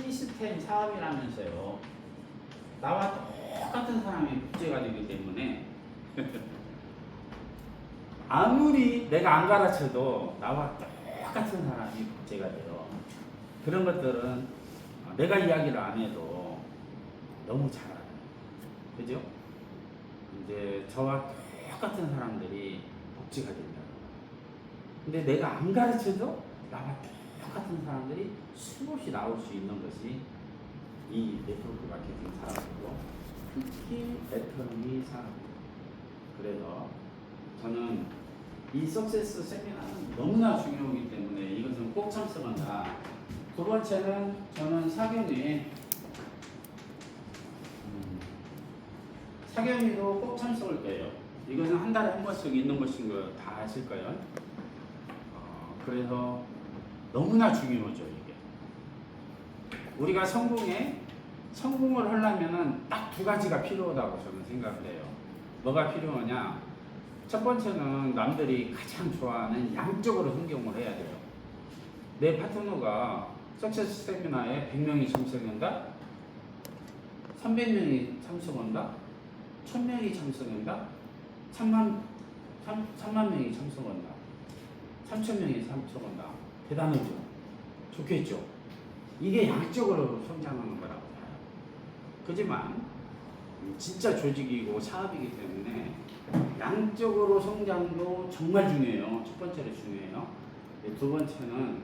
시스템 사업이라면서요. 나와 똑같은 사람이 복제가 되기 때문에 아무리 내가 안 가르쳐도 나와 똑같은 사람이 복제가 돼요. 그런 것들은 내가 이야기를 안 해도 너무 잘 알아요. 그죠? 이제 저와 똑같은 사람들이 복제가 된다. 근데 내가 안 가르쳐도 나와 똑같은 사람들이 수없이 나올 수 있는 것이 이 네트워크 마케팅 산업이고 특히 에코노미 산업입니다. 그래서 저는 이 석세스 세미나는 너무나 중요하기 때문에 이것은 꼭 참석한다. 두 번째는 저는 사경위도 꼭 참석을 해요. 이것은 한 달에 한 번씩 있는 것인 거 다 아실 거예요. 그래서 너무나 중요하죠, 이게. 우리가 성공을 하려면은 딱 두 가지가 필요하다고 저는 생각을 해요. 뭐가 필요하냐? 첫 번째는 남들이 가장 좋아하는 양적으로 성공을 해야 돼요. 내 파트너가 석세스 세미나에 100명이 참석한다? 300명이 참석한다? 1000명이 참석한다? 3만 명이 참석한다? 3000명이 참석한다? 대단하죠? 좋겠죠? 이게 양적으로 성장하는 거라고 봐요. 하지만 진짜 조직이고 사업이기 때문에 양적으로 성장도 정말 중요해요. 첫 번째로 중요해요. 두 번째는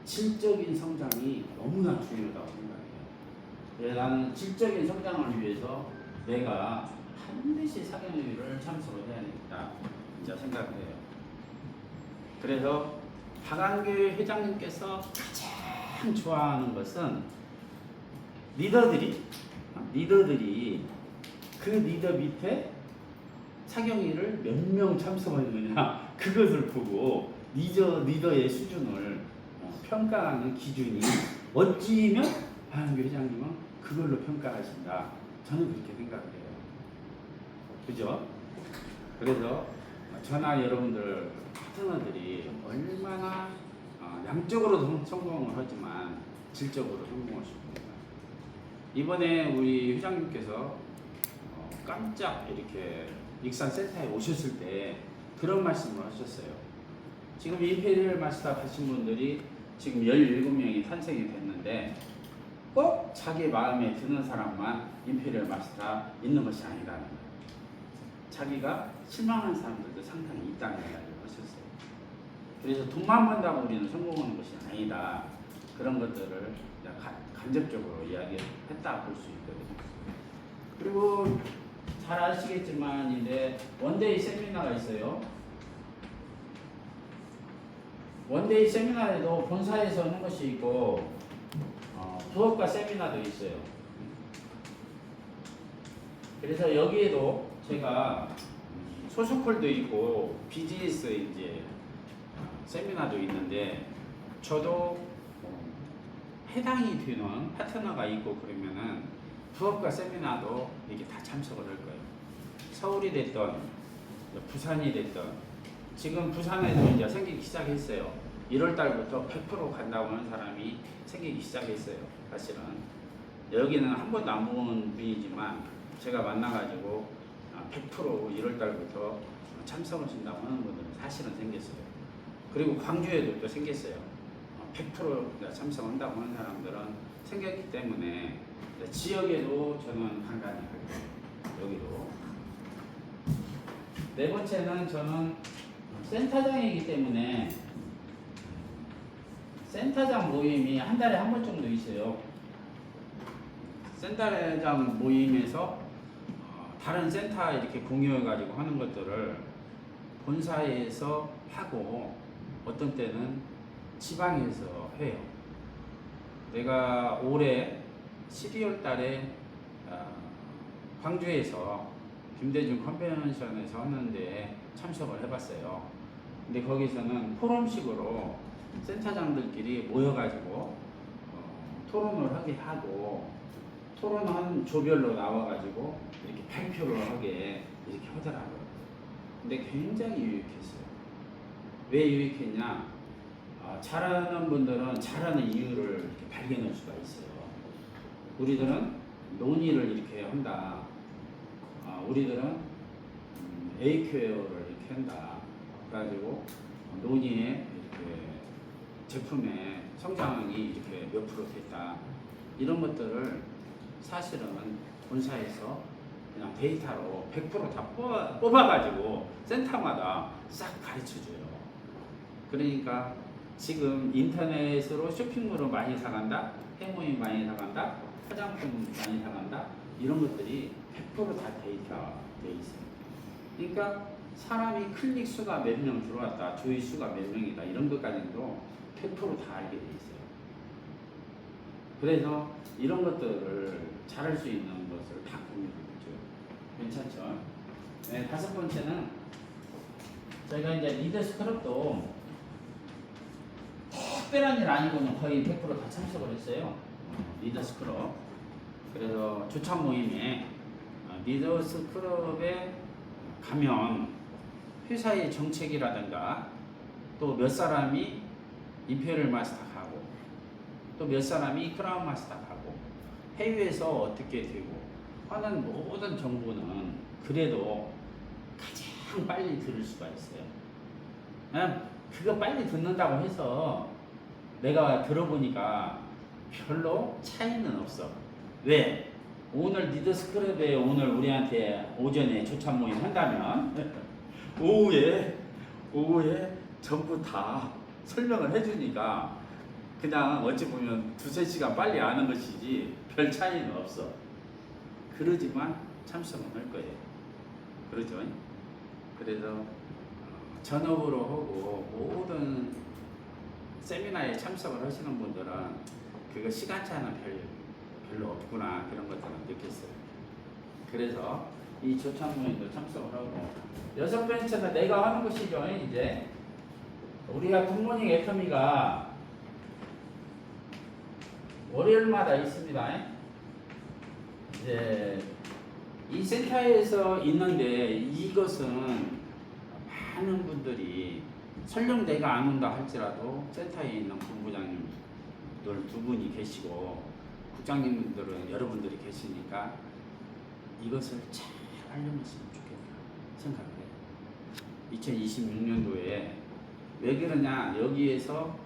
질적인 성장이 너무나 중요하다고 생각해요. 나는 질적인 성장을 위해서 내가 반드시 사경위를 참석을 해야 되겠다 이제 생각을 해요. 그래서 박안교회 회장님께서 가장 좋아하는 것은 리더들이 그 리더 밑에 사경위를 몇 명 참석하느냐 그것을 보고 리더의 수준을 평가하는 기준이 멋지면 박안교회 회장님은 그걸로 평가하신다. 저는 그렇게 생각을 해요. 그죠? 그래서 저나 여러분들 파트너들이 얼마나 양적으로 성공을 하지만 질적으로 성공할 수 있습니다. 이번에 우리 회장님께서 깜짝 이렇게 익산센터에 오셨을 때 그런 말씀을 하셨어요. 지금 임페리얼 마스터 하신 분들이 지금 17명이 탄생이 됐는데 꼭 자기 마음에 드는 사람만 임페리얼 마스터 있는 것이 아니라는 거예요. 자기가 실망한 사람들도 상당히 있다는 이야기를 하셨어요. 그래서 돈만 번다고 우리는 성공하는 것이 아니다. 그런 것들을 간접적으로 이야기했다 볼 수 있거든요. 그리고 잘 아시겠지만 이제 원데이 세미나가 있어요. 원데이 세미나에도 본사에서 하는 것이 있고 부업과 세미나도 있어요. 그래서 여기에도 제가 소속홀도 있고 비즈니스 이제 세미나도 있는데 저도 해당이 되는 파트너가 있고 그러면은 부업과 세미나도 이렇게 다 참석을 할 거예요. 서울이 됐던 부산이 됐던 지금 부산에도 이제 생기기 시작했어요. 1월 달부터 100% 간다고 하는 사람이 생기기 시작했어요. 사실은 여기는 한 번도 안 본 분이지만 제가 만나가지고 100% 1월 달부터 참석하신다고 하는 분들은 사실은 생겼어요. 그리고 광주에도 또 생겼어요. 100% 참석한다고 하는 사람들은 생겼기 때문에 지역에도 저는 간간히 할 거예요. 여기도. 네 번째는 저는 센터장이기 때문에 센터장 모임이 한 달에 한 번 정도 있어요. 센터장 모임에서 다른 센터 이렇게 공유해가지고 하는 것들을 본사에서 하고 어떤 때는 지방에서 해요. 내가 올해 12월 달에 광주에서 김대중 컨벤션에서 하는데 참석을 해봤어요. 근데 거기서는 포럼식으로 센터장들끼리 모여가지고 토론을 하게 하고 토론한 조별로 나와가지고 이렇게 발표를 하게 이렇게 하더라고요. 근데 굉장히 유익했어요. 왜 유익했냐? 잘하는 분들은 잘하는 이유를 이렇게 발견할 수가 있어요. 우리들은 논의를 이렇게 한다. 우리들은 A큐어를 이렇게 한다. 그래가지고 논의에 이렇게 제품의 성장이 이렇게 몇 프로 됐다. 이런 것들을 사실은 본사에서 그냥 데이터로 100% 다 뽑아가지고 센터마다 싹 가르쳐줘요. 그러니까 지금 인터넷으로 쇼핑몰을 많이 사간다, 해모임 많이 사간다, 화장품 많이 사간다, 이런 것들이 100%다 데이터 돼 있어요. 그러니까 사람이 클릭 수가 몇 명 들어왔다, 조회 수가 몇 명이다, 이런 것까지도 100%다 알게 돼 있어요. 그래서 이런 것들을 잘할 수 있는 것을 다 공유를 해줘요. 괜찮죠? 네, 다섯 번째는 저희가 이제 리더 스크럽도 특별한 일 아니고는 거의 100% 다 참석을 했어요. 리더 스크럽. 그래서 조찬 모임에 리더 스크럽에 가면 회사의 정책이라든가 또 몇 사람이 임페리얼 마스터하고 또 몇 사람이 크라운 마스터하고 해외에서 어떻게 되고 하는 모든 정보는 그래도 가장 빨리 들을 수가 있어요. 그거 빨리 듣는다고 해서 내가 들어보니까 별로 차이는 없어. 왜? 오늘 리더 스크랩에 오늘 우리한테 오전에 조찬 모임 한다면 오후에 전부 다 설명을 해주니까 그냥 어찌 보면 두세 시간 빨리 아는 것이지 별 차이는 없어. 그러지만 참석은 할 거예요. 그러죠? 그래서 전업으로 하고 모든 세미나에 참석을 하시는 분들은 그거 시간차는 별로 없구나, 그런 것들은 느꼈어요. 그래서 이 조찬 모임도 참석을 하고, 여섯 번째는 내가 하는 것이죠. 이제 우리가 굿모닝 FM이가 월요일마다 있습니다. 이제 이 센터에서 있는데 이것은 많은 분들이 설령 내가 안 온다 할지라도 센터에 있는 본부장님들 두 분이 계시고 국장님들은 여러분들이 계시니까 이것을 잘 알려놨으면 좋겠다 생각해요. 2026년도에 왜 그러냐, 여기에서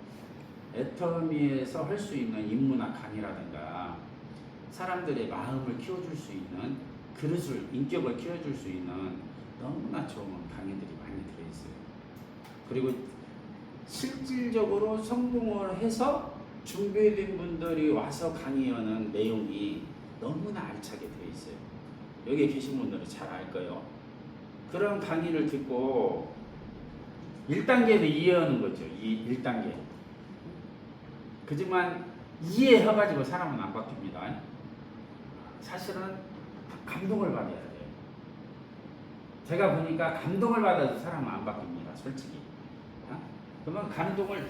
애터미에서 할 수 있는 인문학 강의라든가 사람들의 마음을 키워줄 수 있는 그릇을, 인격을 키워줄 수 있는 너무나 좋은 강의들이 많이 들어있어요. 그리고 실질적으로 성공을 해서 준비된 분들이 와서 강의하는 내용이 너무나 알차게 되어 있어요. 여기 계신 분들은 잘 알 거예요. 그런 강의를 듣고 1단계는 이해하는 거죠. 1단계. 그지만 이해해가지고 사람은 안 바뀝니다. 사실은 감동을 받아야 돼요. 제가 보니까 감동을 받아도 사람은 안 바뀝니다. 솔직히. 그러면 감동을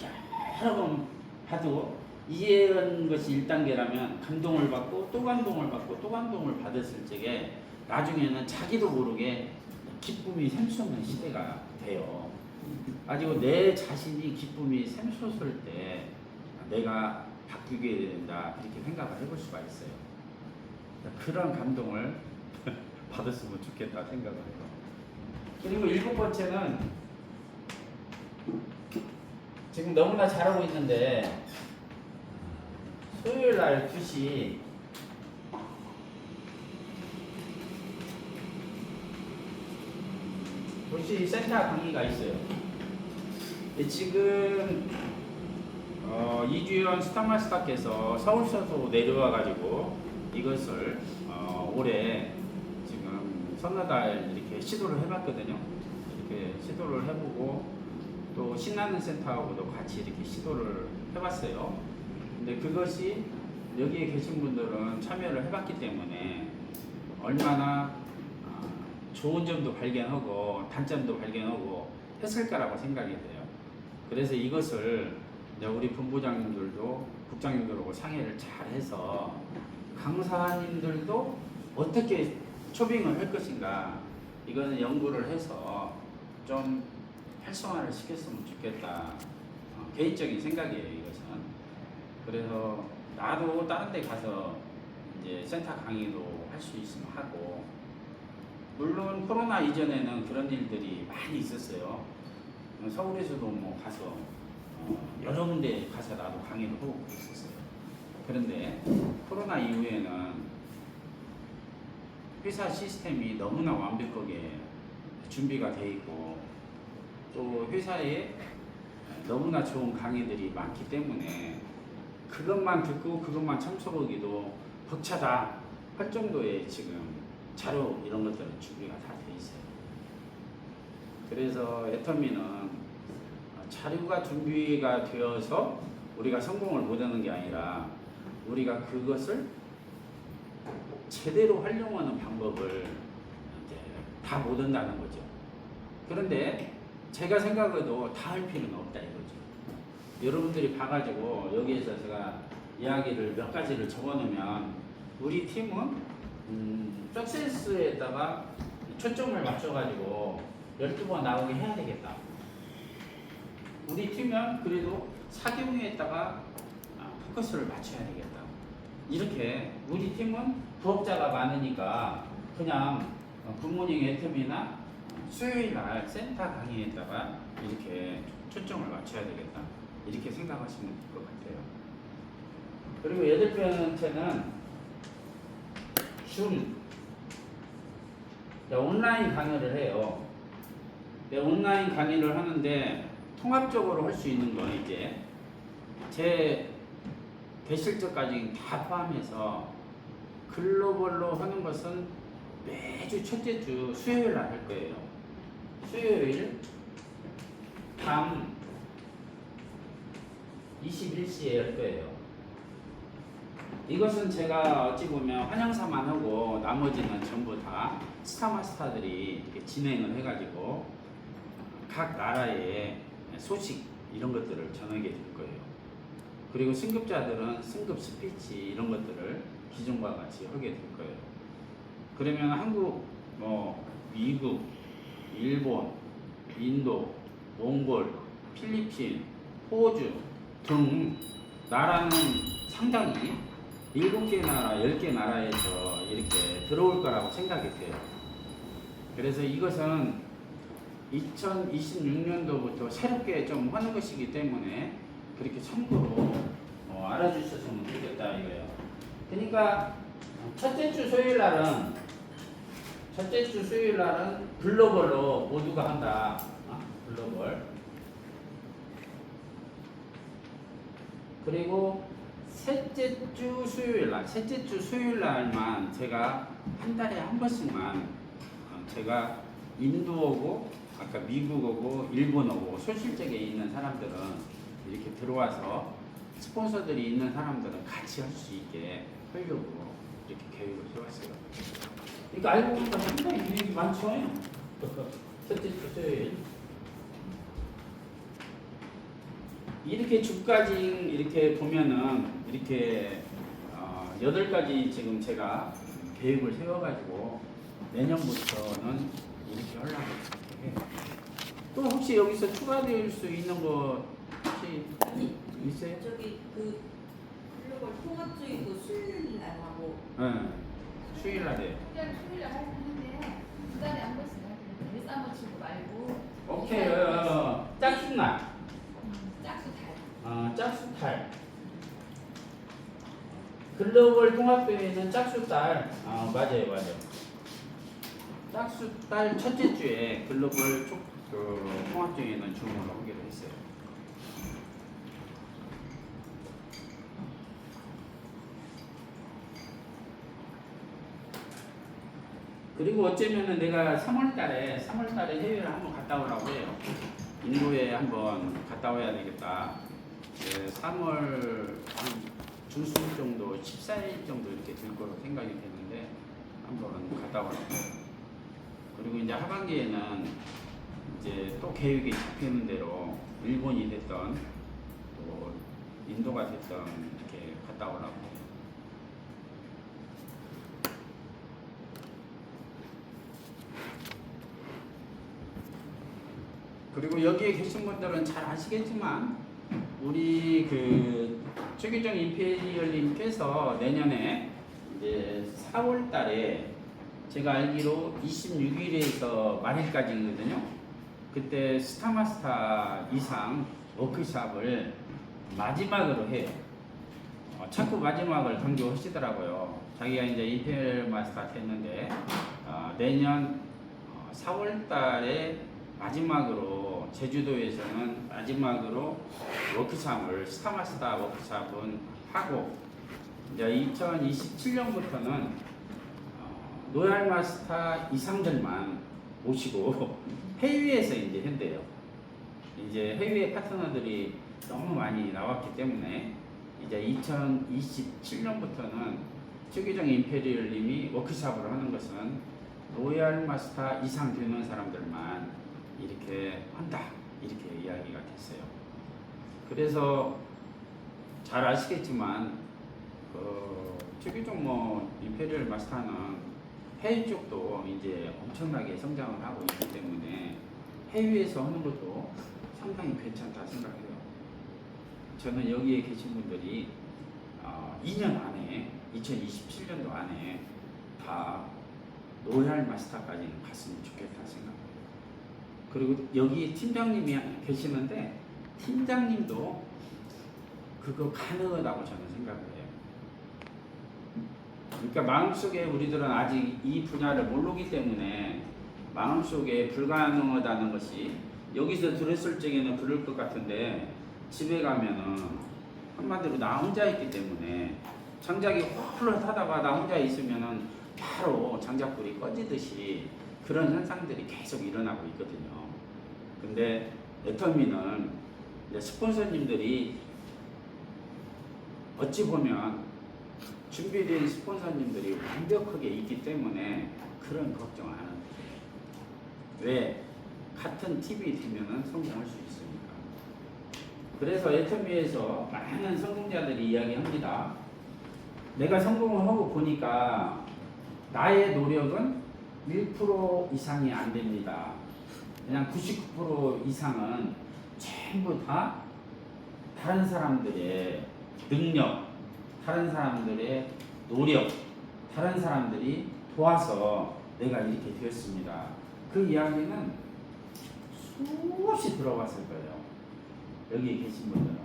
여러 번 받고 이해한 것이 1단계라면 감동을 받고 또 감동을 받고 또 감동을 받았을 적에 나중에는 자기도 모르게 기쁨이 샘솟는 시대가 돼요. 가지고 내 자신이 기쁨이 샘솟을 때 내가 바뀌게 된다, 그렇게 생각을 해볼 수가 있어요. 그런 감동을 받았으면 좋겠다 생각을 해요. 그리고 7번째는 지금 너무나 잘하고 있는데 수요일날 2시 센터 강의가 있어요. 지금 이주연 스타마스터께서 서울서도 내려와가지고 이것을 올해 지금 선너달 이렇게 시도를 해봤거든요. 이렇게 시도를 해보고 또 신나는 센터하고도 같이 이렇게 시도를 해봤어요. 근데 그것이 여기에 계신 분들은 참여를 해봤기 때문에 얼마나 좋은 점도 발견하고 단점도 발견하고 했을 거라고 생각이 돼요. 그래서 이것을 우리 본부장님들도 국장님들하고 상의를 잘 해서 강사님들도 어떻게 초빙을 할 것인가, 이거는 연구를 해서 좀 활성화를 시켰으면 좋겠다. 개인적인 생각이에요, 이것은. 그래서 나도 다른 데 가서 이제 센터 강의도 할 수 있으면 하고, 물론 코로나 이전에는 그런 일들이 많이 있었어요. 서울에서도 뭐 가서 여러 군데 가서 나도 강의를 하고 있었어요. 그런데 코로나 이후에는 회사 시스템이 너무나 완벽하게 준비가 돼 있고, 또 회사에 너무나 좋은 강의들이 많기 때문에 그것만 듣고 그것만 참석하기도 벅차다 할 정도의 지금 자료 이런 것들은 준비가 다 돼 있어요. 그래서 애터미는 자료가 준비가 되어서 우리가 성공을 못하는 게 아니라 우리가 그것을 제대로 활용하는 방법을 이제 다 못한다는 거죠. 그런데 제가 생각해도 다 할 필요는 없다 이거죠. 여러분들이 봐가지고 여기에서 제가 이야기를 몇 가지를 적어놓으면 우리 팀은 석세스에다가 초점을 맞춰가지고 12번 나오게 해야 되겠다. 우리 팀은 그래도 사경유에다가 포커스를 맞춰야 되겠다. 이렇게 우리 팀은 부업자가 많으니까 그냥 굿모닝 애터미나 수요일날 센터 강의에다가 이렇게 초점을 맞춰야 되겠다. 이렇게 생각하시면 될 것 같아요. 그리고 여덟 번째는 온라인 강의를 해요. 온라인 강의를 하는데 통합적으로 할 수 있는 건 이제 제 대실적까지 다 포함해서 글로벌로 하는 것은 매주 첫째 주 수요일 날 할 거예요. 수요일 밤 21시에 할 거예요. 이것은 제가 어찌 보면 환영사만 하고 나머지는 전부 다 스타마스터들이 이렇게 진행을 해가지고 각 나라의 소식 이런 것들을 전하게 될 거예요. 그리고 승급자들은 승급 스피치 이런 것들을 기존과 같이 하게 될 거예요. 그러면 한국, 미국, 일본, 인도, 몽골, 필리핀, 호주 등 나라는 상당히 7개 나라, 10개 나라에서 이렇게 들어올 거라고 생각이 돼요. 그래서 이것은 2026년도부터 새롭게 좀 하는 것이기 때문에 그렇게 참고로 알아주셨으면 좋겠다 이거예요. 그러니까 첫째 주 수요일 날은 글로벌로 모두가 한다. 글로벌. 그리고 셋째 주 수요일 날만 제가 한 달에 한 번씩만 제가 인도하고 아까 미국하고 일본하고 소실적에 있는 사람들은 이렇게 들어와서 스폰서들이 있는 사람들은 같이 할 수 있게 하려고 이렇게 계획을 세웠어요. 그러니까 알고 보니까 상당히 유익이 많죠. 첫째 주 수요일. 이렇게 주까지 이렇게 보면은 이렇게 8가지 지금 제가 계획을 세워가지고 내년부터는 이렇게 하려고 해요. 또 혹시 여기서 추가될 수 있는 거 혹시 있어요? 저기 그 글로벌 통합적이고 수요일 날 하고. 네, 수요일 날에. 수요일 날 하는데 두 달에 한 번씩 하는데 일상 맞추고 말고. 오케이, 짝수날. 짝수달. 짝수달. 글로벌 통합대회는 짝수달. 맞아요. 짝수달 첫째 주에 글로벌 통합대회는 주문을 하기로 했어요. 그리고 어쩌면은 내가 3월달에 해외를 한번 갔다 오라고 해요. 인도에 한번 갔다 와야 되겠다. 3월 중순 정도, 14일 정도 이렇게 될 거로 생각이 되는데 한번 갔다 오라고 해요. 그리고 이제 하반기에는 이제 또 계획이 잡히는 대로 일본이 됐던 또 인도가 됐던 이렇게 갔다 오라고 해요. 그리고 여기에 계신 분들은 잘 아시겠지만 우리 그 최규정 임페리얼님께서 내년에 이제 4월 달에 제가 알기로 26일에서 말일까지거든요. 그때 스타마스터 이상 워크숍을 마지막으로 해요. 자꾸 마지막을 강조하시더라고요. 자기가 이제 임페리얼 마스터 했는데 내년 4월 달에 마지막으로 제주도에서는 마지막으로 워크숍을 스타마스터 워크숍은 하고 이제 2027년부터는 로얄 마스터 이상들만 모시고 해외에서 이제 한대요. 이제 해외 파트너들이 너무 많이 나왔기 때문에 이제 2027년부터는 최규정 임페리얼님이 워크숍을 하는 것은 로얄 마스터 이상 되는 사람들만 이렇게 한다, 이렇게 이야기가 됐어요. 그래서 잘 아시겠지만 최규정 임페리얼 마스터는 해외 쪽도 이제 엄청나게 성장을 하고 있기 때문에 해외에서 하는 것도 상당히 괜찮다 생각해요. 저는 여기에 계신 분들이 2년 안에 2027년도 안에 다 로얄 마스터까지 갔으면 좋겠다 생각해요. 그리고 여기 팀장님이 계시는데 팀장님도 그거 가능하다고 저는 생각을 해요. 그러니까 마음속에 우리들은 아직 이 분야를 모르기 때문에 마음속에 불가능하다는 것이 여기서 들었을 적에는 그럴 것 같은데 집에 가면은 한마디로 나 혼자 있기 때문에 장작이 홀로 타다가 나 혼자 있으면은 바로 장작불이 꺼지듯이 그런 현상들이 계속 일어나고 있거든요. 근데 애터미는 스폰서님들이 어찌 보면 준비된 스폰서님들이 완벽하게 있기 때문에 그런 걱정 안 해요. 왜? 같은 팀이 되면은 성공할 수 있으니까. 그래서 애터미에서 많은 성공자들이 이야기합니다. 내가 성공을 하고 보니까 나의 노력은 1% 이상이 안 됩니다. 그냥 99% 이상은 전부 다 다른 사람들의 능력, 다른 사람들의 노력, 다른 사람들이 도와서 내가 이렇게 되었습니다. 그 이야기는 수없이 들어봤을 거예요. 여기 계신 분들은.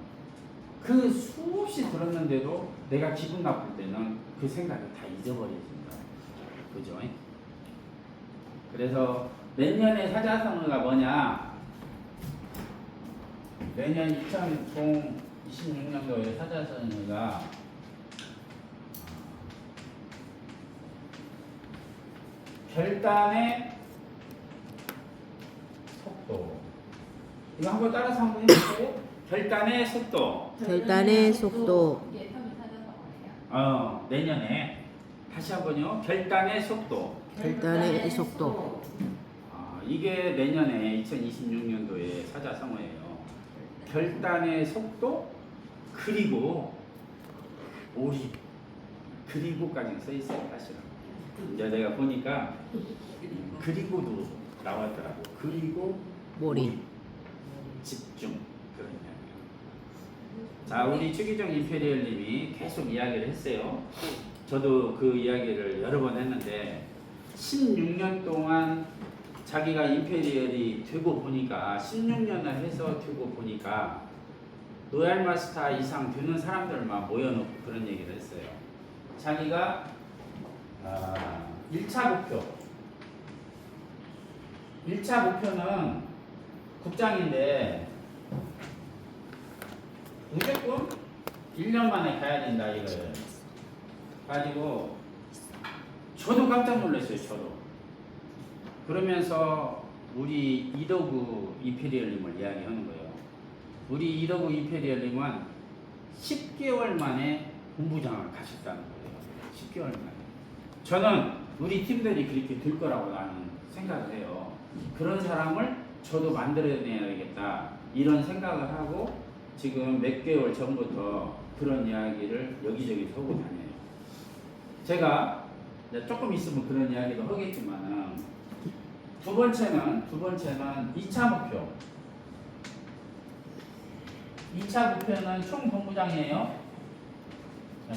그 수없이 들었는데도 내가 기분 나쁠 때는 그 생각을 다 잊어버려집니다. 그죠? 그래서 내년의 사자성어가 뭐냐? 내년 2026년도의 사자성어가 결단의 속도. 이거 한번 따라서 한번 해볼까요? 결단의 속도. 결단의 속도. 이게 애터미 사자성어예요? 내년에 다시 한번요. 결단의 속도. 결단의 속도. 이게 내년에 2026년도의 사자성어예요. 결단의 속도 그리고 몰입 그리고까지 써 있어요. 사실은. 이제 내가 보니까 그리고도 나왔더라고. 그리고 몰입. 집중 그런 이야기예요. 자, 우리 최규정 임페리얼님이 계속 이야기를 했어요. 저도 그 이야기를 여러 번 했는데 16년 동안 자기가 임페리얼이 되고 보니까 16년을 해서 되고 보니까 로얄 마스터 이상 되는 사람들만 모여놓고 그런 얘기를 했어요. 자기가 1차 목표는 국장인데 무조건 1년 만에 가야 된다 이거예요. 가지고 저도 깜짝 놀랐어요. 저도. 그러면서 우리 이더구 이페리얼님을 이야기하는 거예요. 우리 이더구 이페리얼님은 10개월 만에 본부장을 가셨다는 거예요. 10개월 만에. 저는 우리 팀들이 그렇게 될 거라고 나는 생각을 해요. 그런 사람을 저도 만들어내야겠다 이런 생각을 하고 지금 몇 개월 전부터 그런 이야기를 여기저기 하고 다녀요. 제가 조금 있으면 그런 이야기도 하겠지만은 두 번째는 2차 목표. 2차 목표는 총본부장이에요.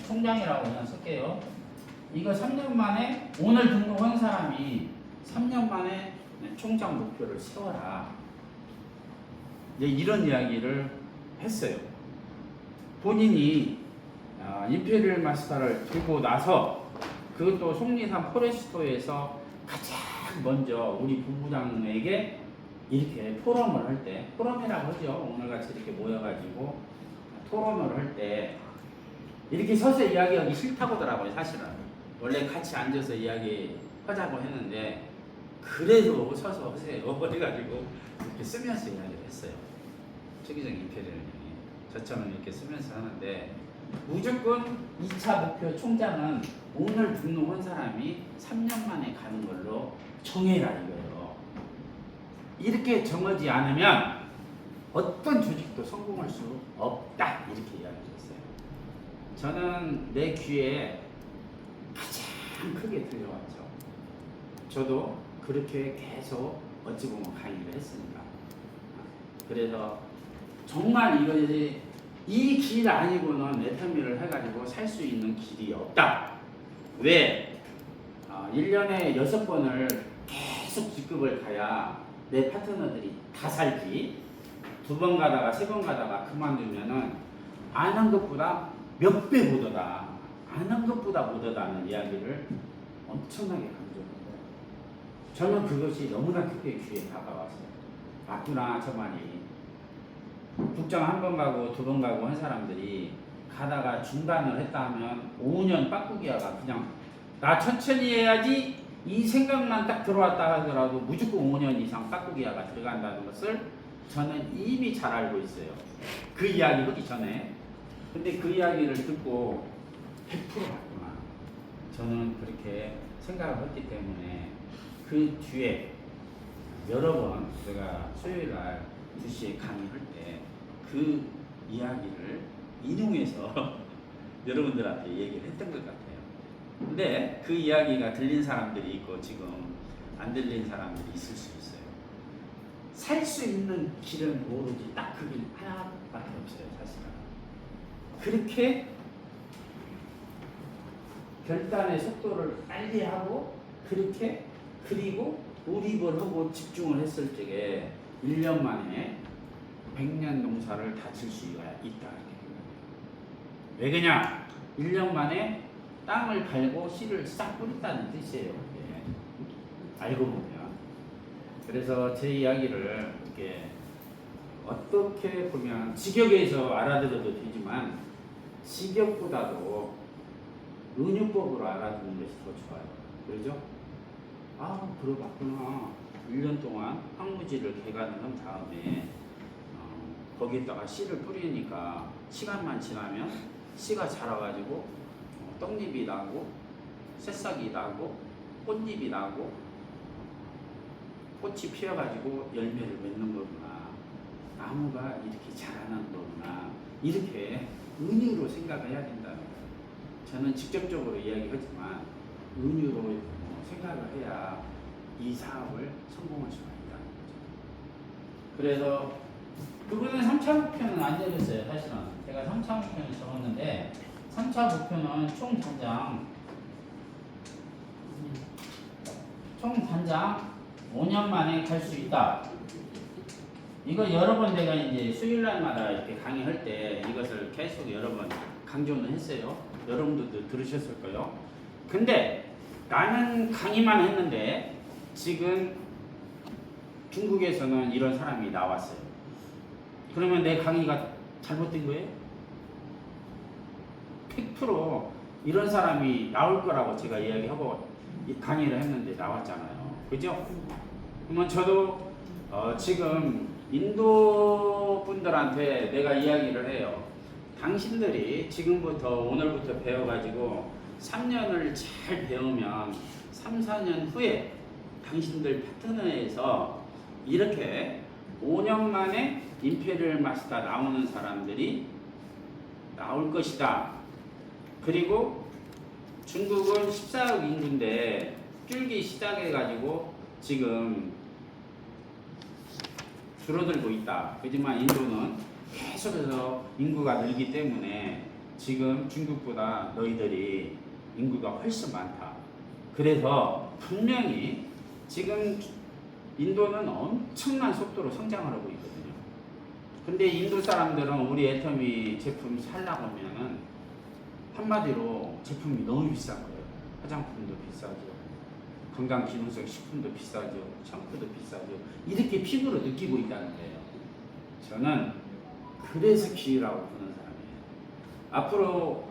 총장이라고 그냥 쓸게요. 이거 3년 만에 오늘 등록한 사람이 3년 만에 총장 목표를 세워라. 이제 이런 이야기를 했어요. 본인이 임페리얼 마스터를 들고 나서 그것도 속리산 포레스토에서 가장 먼저 우리 본부장에게 이렇게 포럼을 할 때, 포럼이라고 하죠. 오늘같이 이렇게 모여가지고 토론을 할 때 이렇게 서서 이야기하기 싫다고 하더라고요. 사실은 원래 같이 앉아서 이야기하자고 했는데 그래도 서서 하세요. 그래가지고 이렇게 쓰면서 이야기를 했어요. 최기정 임페리얼이 저처럼 이렇게 쓰면서 하는데 무조건 2차 목표 총장은 오늘 등록한 사람이 3년 만에 가는 걸로 정해라 이거예요. 이렇게 정하지 않으면 어떤 조직도 성공할 수 없다 이렇게 이야기했어요. 저는 내 귀에 가장 크게 들려왔죠. 저도 그렇게 계속 어찌 보면 강의를 했습니다. 그래서 정말 이것이 이 길 아니고는 애터미를 해가지고 살 수 있는 길이 없다. 왜? 1년에 6번을 계속 직급을 가야 내 파트너들이 다 살지. 2번 가다가 3번 가다가 그만두면은 안 한 것보다 몇 배 못하다. 안 한 것보다 못하다는 이야기를 엄청나게 강조했어요. 저는 그것이 너무나 크게 귀에 다가왔어요. 맞구나 저 말이. 국장 1번 가고 2번 가고 한 사람들이 가다가 중단을 했다 하면 5년 빠꾸기야가 그냥 나 천천히 해야지 이 생각만 딱 들어왔다 하더라도 무조건 5년 이상 빠꾸기야가 들어간다는 것을 저는 이미 잘 알고 있어요. 그 이야기 하기 전에. 근데 그 이야기를 듣고 100% 맞구나. 저는 그렇게 생각을 했기 때문에 그 뒤에 여러 번 제가 수요일 날 2시에 강의할 때 그 이야기를 인용해서 여러분들한테 얘기를 했던 것 같아요. 근데 그 이야기가 들린 사람들이 있고 지금 안 들린 사람들이 있을 수 있어요. 살 수 있는 길은 오로지 딱 그 길 하나밖에 없어요. 사실은. 그렇게 결단의 속도를 빨리 하고 그렇게 그리고 몰입을 하고 집중을 했을 적에 1년 만에 100년 농사를 다칠 수가 있다. 왜 그냥 1년 만에 땅을 갈고 씨를 싹 뿌렸다는 뜻이에요. 그게. 알고 보면. 그래서 제 이야기를 이렇게 어떻게 보면 직역에서 알아들어도 되지만 직역보다도 은유법으로 알아듣는 것이 더 좋아요. 그러죠? 아, 그러봤구나. 1년 동안 황무지를 개간을 한 다음에 거기다가 씨를 뿌리니까 시간만 지나면 씨가 자라가지고 떡잎이 나고 새싹이 나고 꽃잎이 나고 꽃이 피어가지고 열매를 맺는 거구나. 나무가 이렇게 자라는 거구나. 이렇게 은유로 생각을 해야 된다는 거예요. 저는 직접적으로 이야기하지만 은유로 생각을 해야 이 사업을 성공할 수가 있다는 거죠. 그래서 그분은 3차 목표는 안 적었어요. 사실은 제가 3차 목표는 적었는데 3차 목표는 총단장 5년 만에 갈 수 있다. 이거 여러 번 제가 이제 수요일 날마다 이렇게 강의할 때 이것을 계속 여러 번 강조는 했어요. 여러분들도 들으셨을 거예요. 근데 나는 강의만 했는데 지금 중국에서는 이런 사람이 나왔어요. 그러면 내 강의가 잘못된 거예요? 100% 이런 사람이 나올 거라고 제가 이야기하고 강의를 했는데 나왔잖아요. 그죠? 그러면 저도 지금 인도 분들한테 내가 이야기를 해요. 당신들이 지금부터 오늘부터 배워가지고 3년을 잘 배우면 3, 4년 후에 당신들 파트너에서 이렇게 5년 만에 임페리얼 마스터 나오는 사람들이 나올 것이다. 그리고 중국은 14억 인구인데 줄기 시작해가지고 지금 줄어들고 있다. 하지만 인도는 계속해서 인구가 늘기 때문에 지금 중국보다 너희들이 인구가 훨씬 많다. 그래서 분명히 지금 인도는 엄청난 속도로 성장을 하고 있거든요. 근데 인도 사람들은 우리 애터미 제품 살라고 하면은 한마디로 제품이 너무 비싼 거예요. 화장품도 비싸죠. 건강기능성 식품도 비싸죠. 샴푸도 비싸죠. 이렇게 피부로 느끼고 있다는 거예요. 저는 그래서 기회라고 보는 사람이에요. 앞으로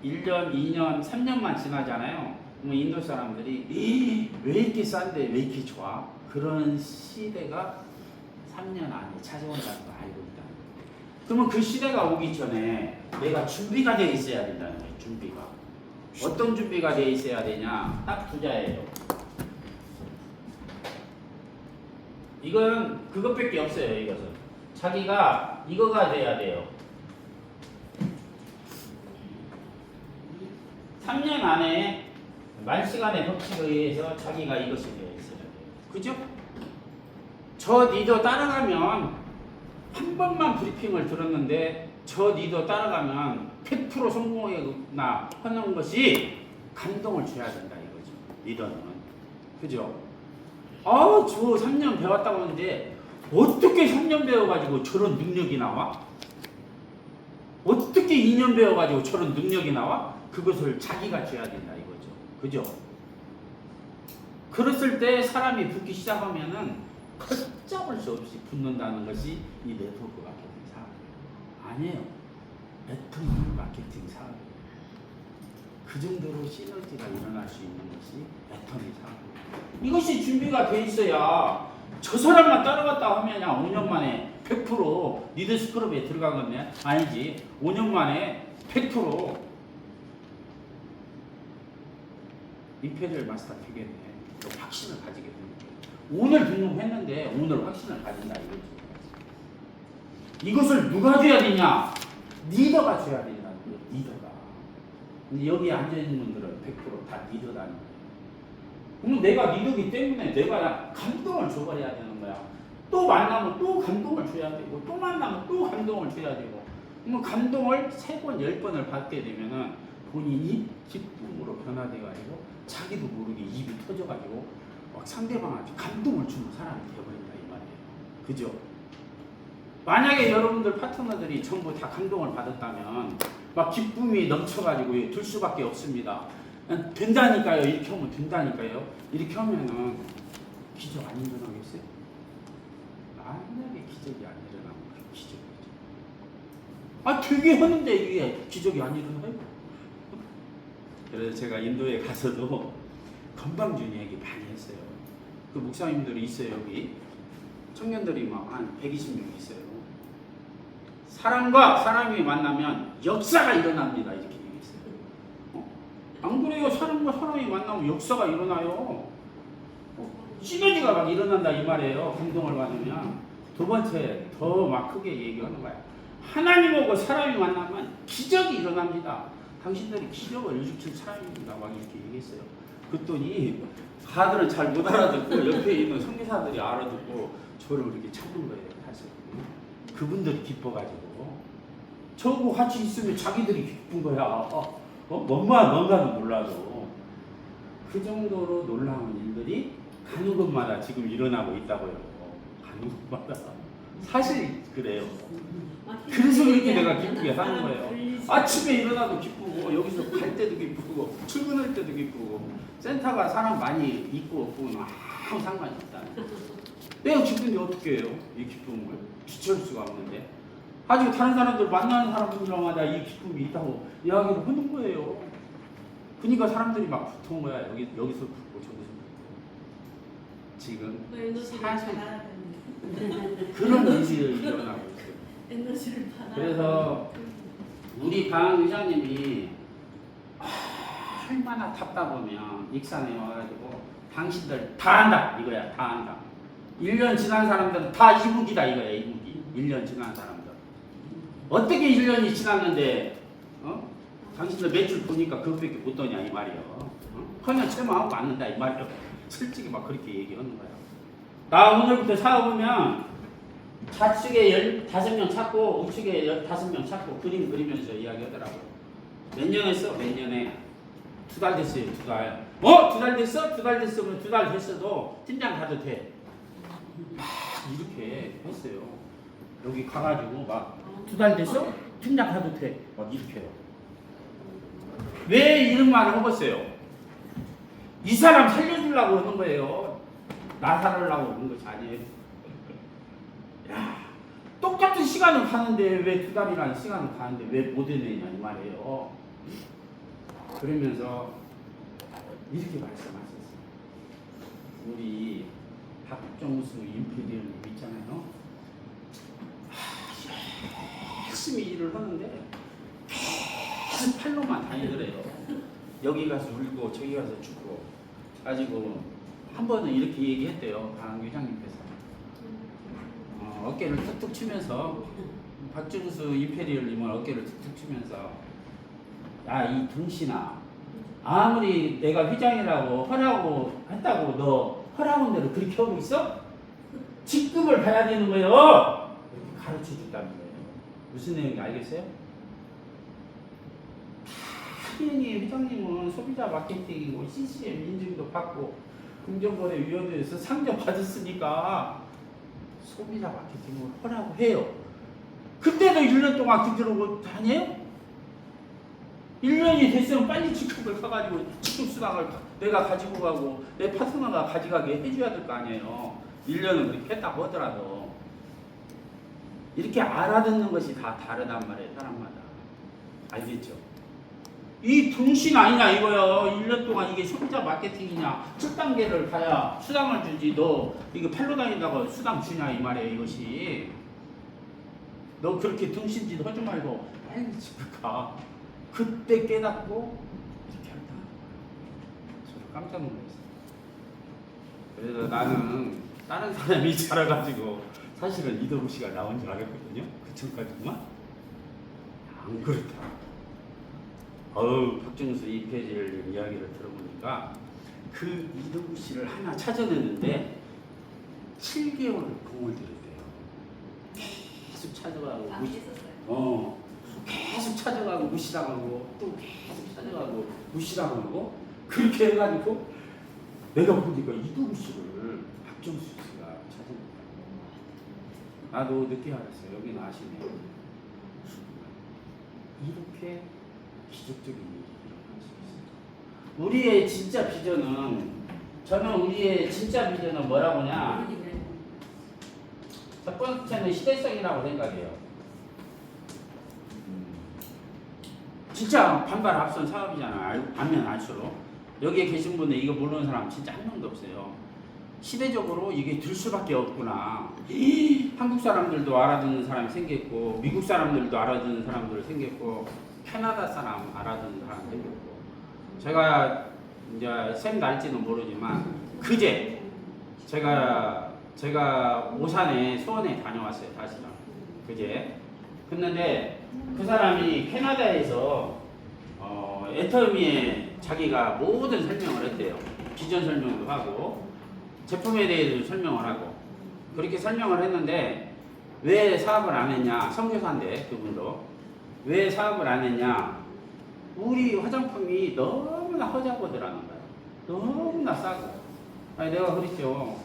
1년, 2년, 3년만 지나잖아요. 그럼 인도 사람들이 왜 이렇게 싼데 왜 이렇게 좋아? 그런 시대가 3년 안에 찾아온다는 거 알고 있다. 그러면 그 시대가 오기 전에 내가 준비가 되어 있어야 된다는 거예요. 준비가. 어떤 준비가 되어 있어야 되냐? 딱 투자예요. 이건 그것밖에 없어요. 이것은 자기가 이거가 돼야 돼요. 3년 안에 만시간의 법칙에 의해서 자기가 이것이 되어 있어야 돼요. 그죠? 저 리더 따라가면 한 번만 브리핑을 들었는데 저 리더 따라가면 100% 성공하거나 하는 것이 감동을 줘야 된다 이거죠. 리더는. 그죠? 저 3년 배웠다고 하는데 어떻게 3년 배워가지고 저런 능력이 나와? 어떻게 2년 배워가지고 저런 능력이 나와? 그것을 자기가 줘야 된다 이거죠. 그죠? 그랬을 때 사람이 붙기 시작하면은 걷잡을 수 없이 붙는다는 것이 이 네트워크 마케팅 사업이에요. 아니에요. 네트워크 마케팅 사업이에요. 그 정도로 시너지가 일어날 수 있는 것이 네트워크 사업이에요. 이것이 준비가 돼 있어야 저 사람만 따라갔다 하면 5년 만에 100% 리더십 그룹에 들어가겠네? 아니지. 5년 만에 100% 임페리얼 마스터 되겠네. 또 확신을 가지게 되는 거예요. 오늘 등록했는데 오늘 확신을 가진다 이거지. 이것을 누가 줘야 되냐? 리더가 줘야 된다는 거예요. 리더가. 근데 여기 앉아있는 분들은 100% 다 리더라는 거예요. 그럼 내가 리더기 때문에 내가 감동을 줘버려야 되는 거야. 또 만나면 또 감동을 줘야 되고 또 만나면 또 감동을 줘야 되고 그러면 감동을 3번, 10번을 받게 되면은 본인이 기쁨으로 변화돼가지고 자기도 모르게 입이 터져가지고 막 상대방한테 감동을 주는 사람이 되어버린다 이 말이에요. 그죠? 만약에 여러분들 파트너들이 전부 다 감동을 받았다면 막 기쁨이 넘쳐가지고 들 수밖에 없습니다. 된다니까요. 이렇게 하면 된다니까요. 이렇게 하면은 기적 안 일어나겠어요? 만약에 기적이 안 일어나면 그게 기적이죠. 되게 하는데 이게 기적이 안 일어나요? 그래서 제가 인도에 가서도 건방진 얘기 많이 했어요. 그 목사님들이 있어요. 여기 청년들이 막 한 120명 있어요. 사람과 사람이 만나면 역사가 일어납니다. 이렇게 얘기했어요. 안 그래요? 사람과 사람이 만나면 역사가 일어나요. 시너지가 막 일어난다 이 말이에요. 감동을 받으면. 두 번째 더 막 크게 얘기하는 거야. 하나님하고 사람이 만나면 기적이 일어납니다. 당신들이 기적을 일으킬 사람입니다. 막 이렇게 얘기했어요. 그랬더니 다들은 잘 못 알아듣고 옆에 있는 선교사들이 알아듣고 저를 이렇게 찾는 거예요. 사실 그분들이 기뻐가지고 저하고 같이 있으면 자기들이 기쁜 거야. 뭔가는 몰라도 그 정도로 놀라운 일들이 가는 곳마다 지금 일어나고 있다고요. 가는 곳마다 사실 그래요. 그래서 그렇게 내가 기쁘게 사는 거예요. 아침에 일어나도 기쁘고 여기서 갈 때도 기쁘고 출근할 때도 기쁘고 센터가 사람 많이 있고 없고는 아무 상관이 없다. 내가 기쁜데 어떻게 해요? 이 기쁨을 주체할 수가 없는데 아직 다른 사람들 만나는 사람들마다 이 기쁨이 있다고 이야기를 하는 거예요. 그러니까 사람들이 막 붙은 거야. 여기서 붙고 저기서 붙고. 지금 사실 그런 일이 일어나고 있어요. 그래서 우리 방 의장님이 얼마나 답답하면 익산에 와가지고 당신들 다 안다 이거야. 다 안다. 1년 지난 사람들은 다 이북이다 이거야. 이북이. 1년 지난 사람들. 어떻게 1년이 지났는데 당신들 매출 보니까 그것밖에 못 더냐 이 말이에요. 그냥 제 마음 맞는다 이 말이에요. 솔직히 막 그렇게 얘기하는 거야. 나 오늘부터 사업하면 좌측에 15명 찾고 우측에 5명 찾고 그림 그리면서 이야기하더라고요. 몇 년 했어? 몇 년에? 2달 됐어요. 2달. 2달 됐어? 2달 됐으면 2달 됐어도 팀장 가도 돼. 막 이렇게 했어요. 여기 가가지고 막 2달 됐어? 팀장 가도 돼. 막 이렇게 해요. 왜 이런 말을 해봤어요? 이 사람 살려주려고 하는 거예요. 나 살으려고 하는 것이 아니에요. 야, 똑같은 시간을 가는데 왜 2달이라는 시간을 가는데 왜 못 해내냐 이 말이에요. 그러면서 이렇게 말씀하셨어요. 우리 박정수 임페리얼 있잖아요. 열심히 일을 하는데 계속 팔로만 다니더래요. 여기 가서 울고 저기 가서 죽고 가지고 한 번은 이렇게 얘기했대요. 강 회장님께서 어깨를 툭툭 치면서 박정수 임페리얼님은 어깨를 툭툭 치면서 야 이 등신아 아무리 내가 회장이라고 허라고 했다고 너 허라운 대로 그렇게 하고 있어? 직급을 봐야 되는 거예요. 이렇게 가르쳐 준다는 거예요. 무슨 내용인지 알겠어요? 당연히 회장님은 소비자 마케팅이고 CCM 인증도 받고 금전거래위원회에서 상장 받았으니까 소비자 마케팅을 하라고 해요. 근데도 1년 동안 그대로 다녀요? 1년이 됐으면 빨리 직급을 가가지고 직급 수당을 내가 가지고 가고 내 파트너가 가져가게 해줘야 될 거 아니에요. 1년은 그렇게 했다고 하더라도 이렇게 알아듣는 것이 다 다르단 말이에요. 사람마다. 알겠죠? 이 등신 아니냐 이거요. 1년 동안 이게 소비자 마케팅이냐 7단계를 가야 수당을 주지 너 이거 팔로 다닌다고 수당 주냐 이 말이에요. 이것이 너 그렇게 등신짓 하지 말고 빨리 집에 가. 그때 깨닫고 이렇게 한다. 저도 깜짝 놀랐어요. 그래서 나는 다른 사람이 잘해가지고 사실은 이도우 씨가 나온 줄 알았거든요. 그 전까지만 안 그렇다. 박정수 이페리얼 이야기를 들어보니까 그 이도우 씨를 하나 찾아냈는데 7개월을 공을 들였대요. 계속 찾아가고 계속 찾아가고 무시당하고 또 계속 찾아가고 무시당하고 그렇게 해가지고 내가 보니까 이도우 씨를 박정수 씨가 찾아냈다. 나도 늦게 알았어요. 여기는 아시네요. 이렇게 기적적인 일이 일어날 수 있어요. 우리의 진짜 비전은 저는 우리의 진짜 비전은 뭐라고 하냐? 첫 번째는 시대성이라고 생각해요. 진짜 반발 앞선 사업이잖아. 알면 알수록 여기에 계신 분들 이거 모르는 사람 진짜 한 명도 없어요. 시대적으로 이게 들 수밖에 없구나. 한국 사람들도 알아듣는 사람이 생겼고 미국 사람들도 알아듣는 사람들 생겼고 캐나다 사람 알아듣는 사람 생겼고 제가 이제 샘 날지는 모르지만 그제 제가 오산에 수원에 다녀왔어요. 다시랑 그제 했는데 그 사람이 캐나다에서 애터미에 자기가 모든 설명을 했대요. 비전 설명도 하고 제품에 대해서 설명을 하고 그렇게 설명을 했는데 왜 사업을 안 했냐. 선교사인데 그분도 왜 사업을 안 했냐. 우리 화장품이 너무나 허자보드라는 거예요. 너무나 싸고. 아니 내가 그랬죠.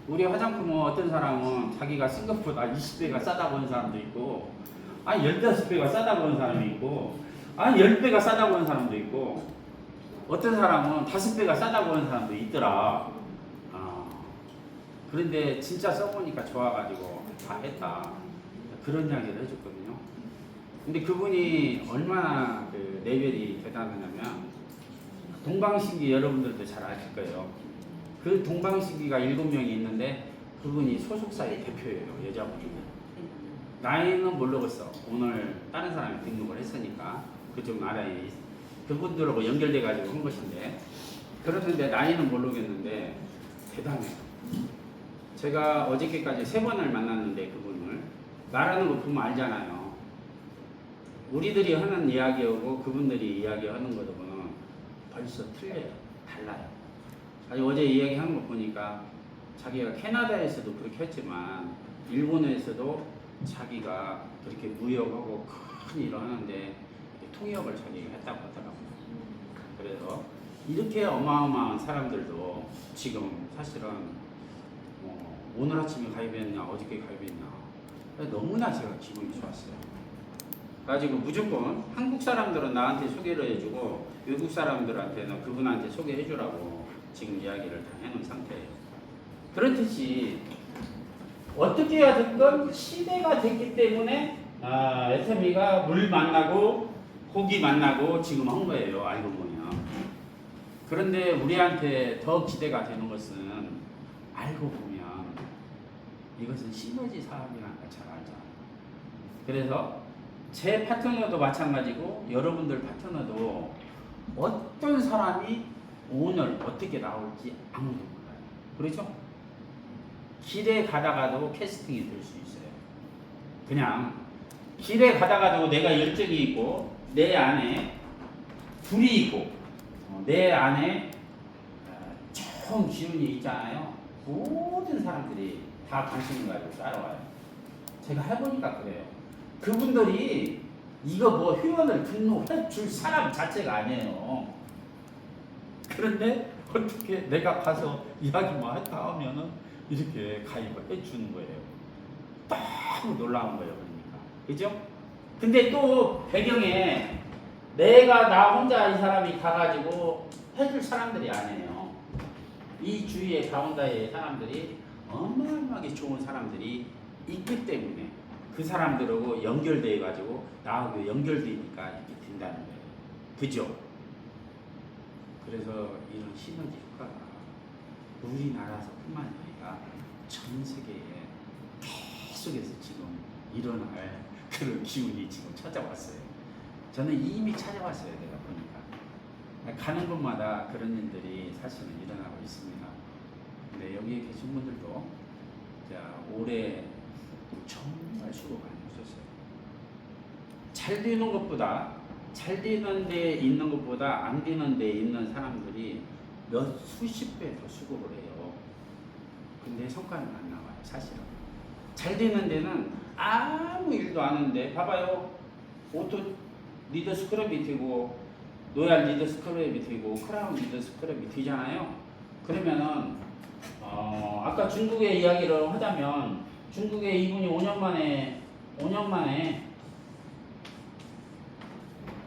우리 화장품은 어떤 사람은 자기가 쓴 것보다 20배가 싸다고 하는 사람도 있고 아니 15배가 싸다고 하는 사람이 있고 아니 10배가 싸다고 하는 사람도 있고 어떤 사람은 5배가 싸다고 하는 사람도 있더라. 그런데 진짜 써보니까 좋아가지고 다 했다. 그런 이야기를 해줬거든요. 근데 그분이 얼마나 그 레벨이 대단하냐면 동방신기 여러분들도 잘 아실 거예요. 그 동방신기가 7명이 있는데 그분이 소속사의 대표예요. 여자분이. 나이는 모르겠어. 오늘 다른 사람이 등록을 했으니까 그쪽 나라에 그분들하고 연결돼가지고 한 것인데 그런데 나이는 모르겠는데 대단해요. 제가 어저께까지 3번을 만났는데 그분을 말하는 거 보면 알잖아요. 우리들이 하는 이야기하고 그분들이 이야기하는 거는 벌써 틀려요. 달라요. 아니 어제 이야기하는 거 보니까 자기가 캐나다에서도 그렇게 했지만 일본에서도 자기가 그렇게 무역하고 큰 일을 하는데 통역을 자기가 했다고 하더라고요. 그래서 이렇게 어마어마한 사람들도 지금 사실은 오늘 아침에 가입했나 어저께 가입했나 너무나 제가 기분이 좋았어요. 가지고 무조건 한국 사람들은 나한테 소개를 해주고 외국 사람들한테는 그분한테 소개해주라고 지금 이야기를 다 해놓은 상태예요. 그렇듯이 어떻게 해야 됐건 시대가 됐기 때문에 SME가 물 만나고 고기 만나고 지금 한 거예요. 알고 보면. 그런데 우리한테 더 기대가 되는 것은 알고 보면 이것은 시너지 사업이라는 걸 잘 알잖아요. 그래서 제 파트너도 마찬가지고 여러분들 파트너도 어떤 사람이 오늘 어떻게 나올지 아무도 몰라요. 그렇죠? 길에 가다가도 캐스팅이 될 수 있어요. 그냥 길에 가다가도 내가 열정이 있고 내 안에 불이 있고 내 안에 좋은 기운이 있잖아요. 모든 사람들이 다 관심을 가지고 따라와요. 제가 해보니까 그래요. 그분들이 이거 뭐 회원을 등록해 줄 사람 자체가 아니에요. 그런데 어떻게 내가 가서 이야기만 했다 하면은 이렇게 가입을 해주는 거예요. 너무 놀라운 거예요. 그러니까. 그죠? 근데 또 배경에 내가 나 혼자 이 사람이 가가지고 해줄 사람들이 아니에요. 이 주위에 가운데의 사람들이 어마어마하게 좋은 사람들이 있기 때문에 그 사람들하고 연결돼 가지고 나하고 연결되니까 이렇게 된다는 거예요. 그죠? 그래서 이런 시너지 효과가 우리나라에서뿐만 아니라 전 세계에 계속해서 지금 일어날 그런 기운이 지금 찾아왔어요. 저는 이미 찾아왔어요. 내가 보니까 가는 곳마다 그런 일들이 사실은 일어나고 있습니다. 근데 여기 계신 분들도 자, 올해 정말 수고 많이 하셨어요. 잘 되는 것보다 잘 되는 데 있는 것보다 안 되는 데 있는 사람들이 몇 수십 배 더 수고를 해요. 근데 성과는 안 나와요. 사실은 잘 되는 데는 아무 일도 안 하는데 봐봐요. 오토 리더 스크럽이 되고 노얄 리더 스크럽이 되고 크라운 리더 스크럽이 되잖아요. 그러면은 아까 중국의 이야기를 하자면 중국에 이분이 5년 만에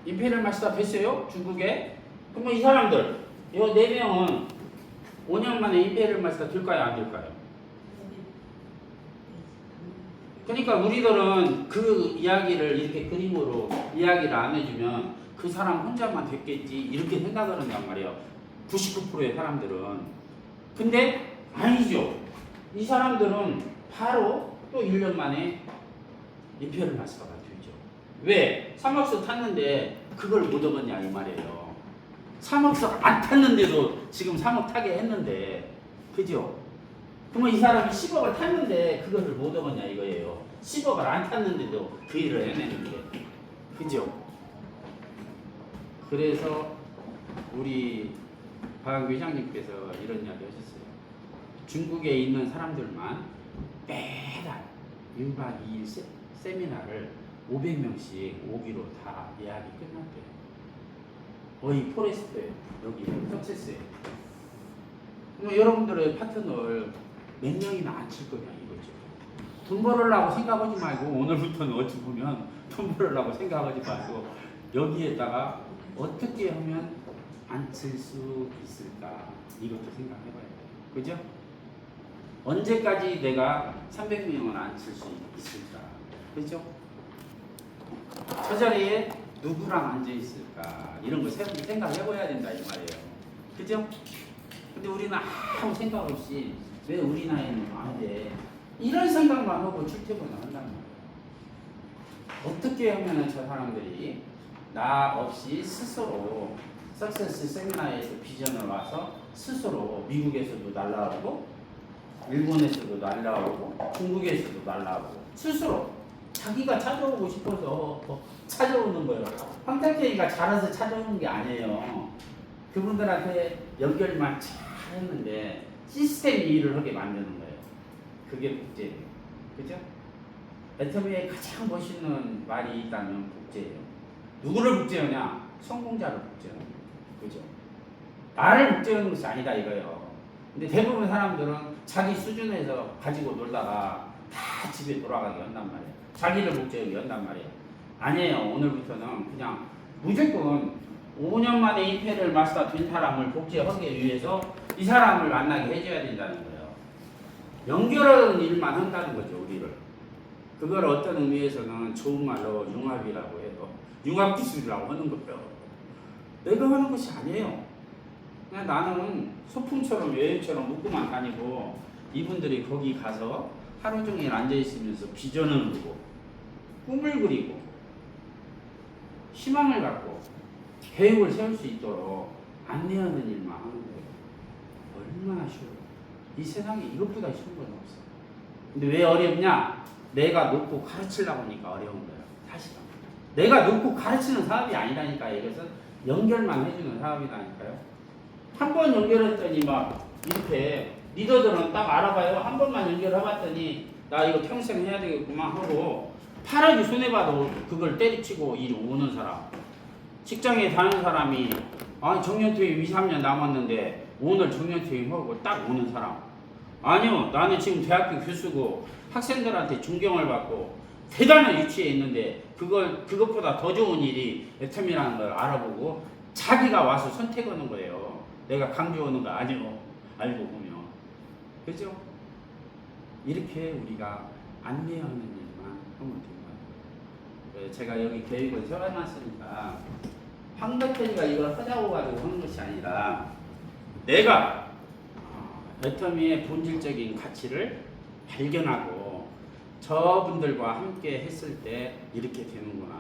임페리얼 마스터 됐어요. 중국에. 그러면 이 사람들 이 4명은 5년 만에 임페리얼 마스터 될까요? 안 될까요? 그러니까 우리들은 그 이야기를 이렇게 그림으로 이야기를 안 해주면 그 사람 혼자만 됐겠지 이렇게 생각을 한단 말이에요. 99%의 사람들은. 근데 아니죠. 이 사람들은 바로 또 1년 만에 임페리얼 마스터가 되죠. 왜? 3억석 탔는데 그걸 못 얻었냐 이 말이에요. 3억석 안 탔는데도 지금 3억 타게 했는데 그죠? 그러면 이 사람이 10억을 탔는데 그거를 못 얻었냐 이거예요. 10억을 안 탔는데도 그 일을 해내는 게. 그죠? 그래서 우리 박 회장님께서 이런 이야기 하셨어요. 중국에 있는 사람들만 매달 1박 2일 세미나를 500명씩 오기로 다 예약이 끝났대요. 거의 포레스트예요. 여기 석세스예요. 그럼 여러분들의 파트너를 몇 명이나 안 칠 거냐 이거죠. 돈 벌으려고 생각하지 말고 오늘부터는 어찌 보면 돈 벌으려고 생각하지 말고 여기에다가 어떻게 하면 안 칠 수 있을까 이것도 생각해봐야 돼요. 그죠? 언제까지 내가 300명을 안 칠 수 있을까? 그죠? 저 자리에 누구랑 앉아 있을까? 이런 거 생각해봐야 된다 이 말이에요. 그죠? 근데 우리는 아무 생각 없이 왜 우리 나이는 안 돼? 이런 생각만 하고 출퇴근을 한단 말이에요. 어떻게 하면 저 사람들이 나 없이 스스로 석세스 세미나에서 비전을 와서 스스로 미국에서도 날라오고 일본에서도 날라오고 중국에서도 날라오고 스스로 자기가 찾아오고 싶어서 찾아오는 거예요. 황탁재이가 잘해서 찾아오는 게 아니에요. 그분들한테 연결만 잘 했는데 시스템이 일을 하게 만드는 거예요. 그게 문제예요. 그죠? 애터미에 가장 멋있는 말이 있다면 복제예요. 누구를 복제하냐? 성공자를 복제하는 거예요. 그죠? 나를 복제하는 것이 아니다 이거예요. 근데 대부분 사람들은 자기 수준에서 가지고 놀다가 다 집에 돌아가게 한단 말이에요. 자기를 복제하게 한단 말이에요. 아니에요. 오늘부터는 그냥 무조건 5년 만에 임페리얼 마스터 된 사람을 복제하기 위해서 이 사람을 만나게 해줘야 된다는 거예요. 연결하는 일만 한다는 거죠, 우리를. 그걸 어떤 의미에서는 좋은 말로 융합이라고 해요. 융합기술이라고 하는 거예요. 내가 하는 것이 아니에요. 그냥 나는 소풍처럼 여행처럼 묵고만 다니고 이분들이 거기 가서 하루 종일 앉아있으면서 비전을 그리고 꿈을 그리고 희망을 갖고 계획을 세울 수 있도록 안내하는 일만 하는 거예요. 얼마나 쉬워요. 이 세상에 이것보다 쉬운 건 없어. 근데 왜 어렵냐? 내가 놓고 가르치려고 하니까 어려운 거예요. 사실은. 내가 놓고 가르치는 사업이 아니라니까. 이것은 연결만 해주는 사업이라니까요. 한 번 연결했더니 막 이렇게 리더들은 딱 알아봐요. 한 번만 연결해봤더니 나 이거 평생 해야 되겠구만 하고 8억이 손해봐도 그걸 때리치고 일 오는 사람. 직장에 다니는 사람이 아니 정년퇴임 2, 3년 남았는데 오늘 정년퇴임하고 딱 오는 사람. 아니요, 나는 지금 대학교 교수고 학생들한테 존경을 받고 대단한 위치에 있는데 그것보다 더 좋은 일이 애텀이라는 걸 알아보고 자기가 와서 선택하는 거예요. 내가 강조하는 거 아니고 알고 보면. 그죠? 이렇게 우리가 안내하는 일만 하면 됩니다. 제가 여기 계획을 세워놨으니까 황덕현이가 이걸 하자고 가지고 하는 것이 아니라 내가 애터미의 본질적인 가치를 발견하고 저분들과 함께 했을 때 이렇게 되는구나.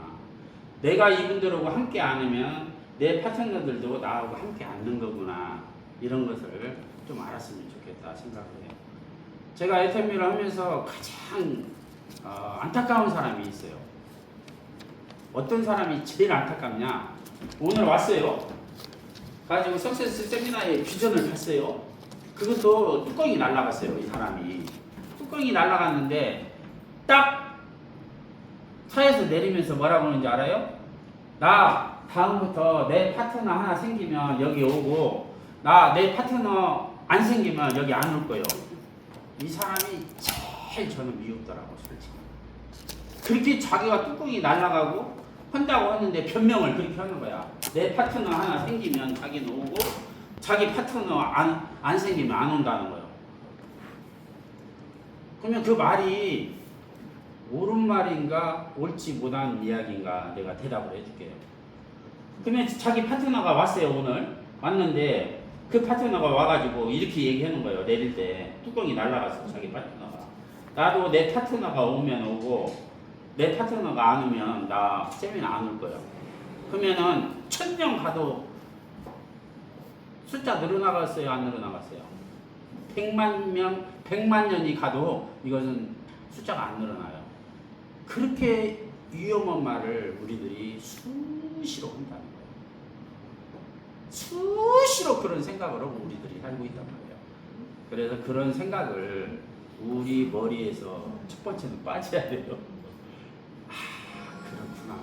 내가 이분들하고 함께 안 하면 내 파트너들도 나하고 함께 앉는 거구나. 이런 것을 좀 알았으면 좋겠다 생각해요. 제가 애터미를 하면서 가장 안타까운 사람이 있어요. 어떤 사람이 제일 안타깝냐? 오늘 왔어요. 가지고 석세스 세미나의 비전을 봤어요. 그것도 뚜껑이 날아갔어요. 이 사람이 뚜껑이 날아갔는데 딱 차에서 내리면서 뭐라고 하는지 알아요? 나 다음부터 내 파트너 하나 생기면 여기 오고 나 내 파트너 안 생기면 여기 안 올 거예요. 이 사람이 제일 저는 미웠더라고 솔직히. 그렇게 자기가 뚜껑이 날아가고 한다고 하는데 변명을 그렇게 하는 거야. 내 파트너 하나 생기면 자기는 오고 자기 파트너 안 생기면 안 온다는 거예요. 그러면 그 말이 옳은 말인가 옳지 못한 이야기인가 내가 대답을 해줄게요. 그러면 자기 파트너가 왔어요. 오늘 왔는데 그 파트너가 와가지고 이렇게 얘기하는 거예요. 내릴 때 뚜껑이 날아갔어. 자기 파트너가. 나도 내 파트너가 오면 오고 내 파트너가 안 오면 나 세미나 안 올 거예요. 그러면은 1000명 가도 숫자 늘어나갔어요? 안 늘어나갔어요? 100만 명, 100만 년이 가도 이것은 숫자가 안 늘어나요. 그렇게 위험한 말을 우리들이 수시로 한다는 거예요. 수시로 그런 생각을 하고 우리들이 살고 있단 말이에요. 그래서 그런 생각을 우리 머리에서 첫 번째는 빠져야 돼요. 그렇구나.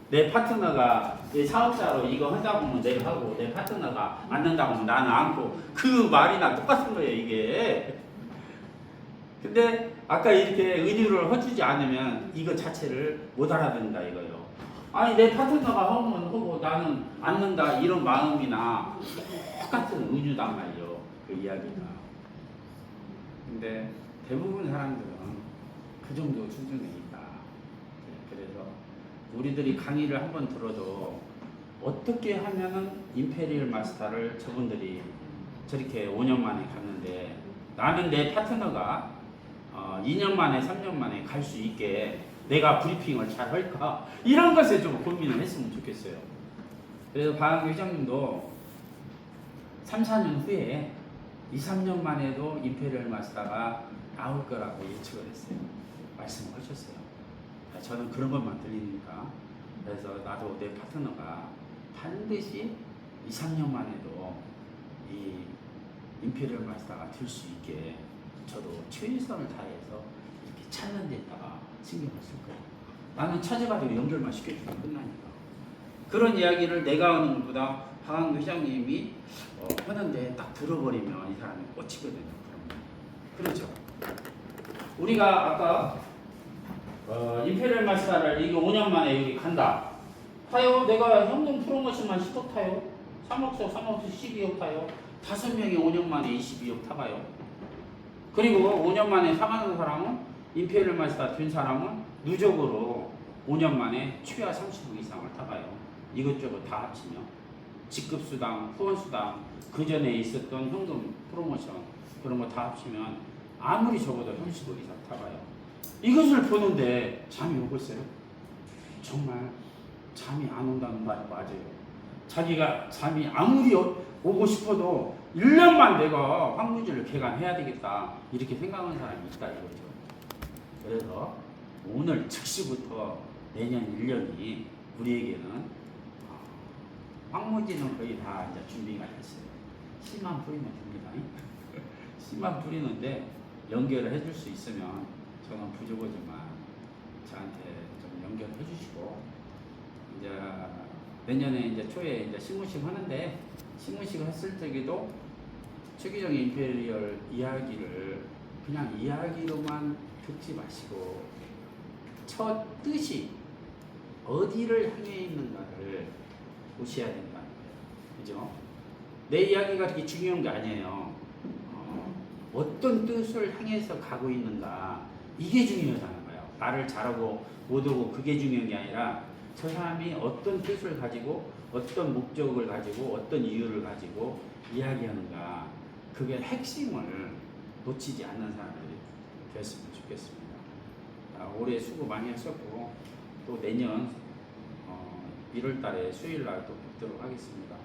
내 파트너가 내 사업자로 이거 한다고 하면 내가 하고 내 파트너가 안 한다고 하면 나는 않고 그 말이나 똑같은 거예요 이게. 근데 아까 이렇게 은유를 해주지 않으면 이거 자체를 못 알아듣는다 이거예요. 아니 내 파트너가 하면 하고 나는 않는다 이런 마음이나 똑같은 은유단 말이에요 그 이야기가. 근데 대부분 사람들은 그 정도 수준에 있다. 그래서 우리들이 강의를 한번 들어도 어떻게 하면은 임페리얼 마스터를 저분들이 저렇게 5년 만에 갔는데 나는 내 파트너가 2년 만에 3년 만에 갈 수 있게 내가 브리핑을 잘 할까 이런 것에 좀 고민을 했으면 좋겠어요. 그래서 박한규 회장님도 3, 4년 후에 2, 3년 만에도 임페리얼 마스터가 나올 거라고 예측을 했어요. 말씀을 하셨어요. 저는 그런 것만 들리니까. 그래서 나도 내 파트너가 반드시 2, 3년 만에도 이 임페리얼 마스터가 될 수 있게 저도 최선을 다해서 이렇게 찾는 데다가 신경을 쓸 거예요. 나는 찾아가지고 연결만 시켜주면 끝나니까. 그런 이야기를 내가 하는 것보다 하강도 회장님이 하는데 딱 들어버리면 이 사람이 꽂히거든요. 그렇죠. 우리가 아까 임페리얼 마스터를 이게 5년 만에 여기 간다. 타요. 내가 현금 프로모션만 10억 타요. 3억서 12억 타요. 5명이 5년 만에 22억 타가요. 그리고 5년 만에 사가는 사람은 임페리얼 마스터 된 사람은 누적으로 5년 만에 최하 30억 이상을 타가요. 이것저것 다 합치면 직급수당, 후원수당, 그 전에 있었던 현금 프로모션 그런 거 다 합치면 아무리 적어도 30억 이상 타가요. 이것을 보는데 잠이 오겠어요? 정말 잠이 안 온다는 말이 맞아요. 자기가 잠이 아무리 오고 싶어도 1년만 내가 황무지를 개간해야 되겠다 이렇게 생각하는 사람이 있다 이거죠. 그래서 오늘 즉시부터 내년 1년이 우리에게는 황무지는 거의 다 이제 준비가 됐어요. 씨만 뿌리면 됩니다. 씨만 뿌리는데 연결을 해줄 수 있으면 저는 부족하지만 저한테 좀 연결해 주시고 이제 내년에 이제 초에 이제 신문식 하는데 신문식을 했을 때에도 최기정의 임페리얼 이야기를 그냥 이야기로만 듣지 마시고 첫 뜻이 어디를 향해 있는가를 보셔야 된다는 거예요. 그죠? 내 이야기가 그렇게 중요한 게 아니에요. 어떤 뜻을 향해서 가고 있는가 이게 중요하다는 거예요. 말을 잘하고 못하고 그게 중요한 게 아니라 저 사람이 어떤 뜻을 가지고 어떤 목적을 가지고 어떤 이유를 가지고 이야기하는가 그게 핵심을 놓치지 않는 사람들이 됐으면 좋겠습니다. 올해 수고 많이 하셨고 또 내년 1월 달에 수요일 날 또 뵙도록 하겠습니다.